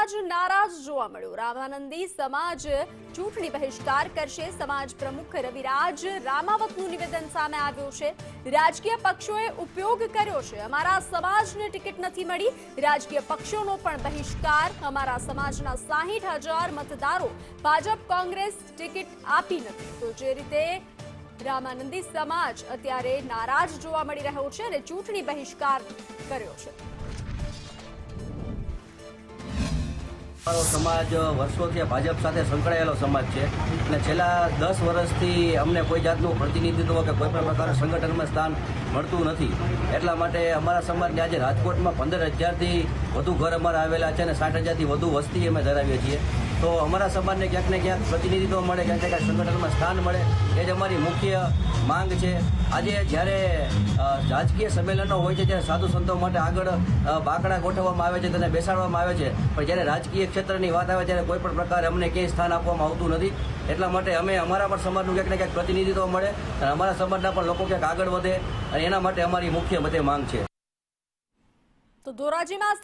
સમાજ નારાજ જોવા મળ્યો। રામાનંદી સમાજ ચૂંટણી બહિષ્કાર કરશે। સમાજ પ્રમુખ રવિરાજ રામાવતનું નિવેદન સામે આવ્યું છે। રાજકીય પક્ષોએ ઉપયોગ કર્યો છે। અમારા સમાજને ટિકિટ નથી મળી। રાજકીય પક્ષોનો પણ બહિષ્કાર। અમારા સમાજના 60,000 મતદારો ભાજપ કોંગ્રેસ ટિકિટ આપી નથી। તો જે રીતે રામાનંદી સમાજ અત્યારે નારાજ જોવા મળી રહ્યો છે અને ચૂંટણી બહિષ્કાર કર્યો છે। અમારો સમાજ વર્ષોથી ભાજપ સાથે સંકળાયેલો સમાજ છે અને છેલ્લા 10 વર્ષથી અમને કોઈ જાતનું પ્રતિનિધિત્વ કે કોઈ પણ પ્રકારનું સંગઠનમાં સ્થાન મળતું નથી। એટલા માટે અમારા સમાજને આજે રાજકોટમાં 15,000થી વધુ ઘર અમારા આવેલા છે અને 60,000થી વધુ વસ્તી અમે ધરાવીએ છીએ। તો અમારા સમાજને ક્યાંક ને ક્યાંક પ્રતિનિધિત્વ મળે, ક્યાંક ને ક્યાંક સંગઠનમાં સ્થાન મળે, એ જ અમારી મુખ્ય માંગ છે। આજે જ્યારે રાજકીય સંમેલનો હોય છે ત્યારે સાધુ સંતો માટે આગળ બાકડા ગોઠવવામાં આવે છે, તેને બેસાડવામાં આવે છે, પણ જ્યારે રાજકીય ક્ષેત્રની વાત આવે ત્યારે કોઈ પણ પ્રકારે અમને ક્યાંય સ્થાન આપવામાં આવતું નથી। એટલા માટે અમે અમારા પણ સમાજનું ક્યાંક ને ક્યાંક પ્રતિનિધિત્વ મળે અને અમારા સમાજના પણ લોકો ક્યાંક આગળ વધે અને એના માટે અમારી મુખ્ય બધે માંગ છે। તો ધોરાજીમાં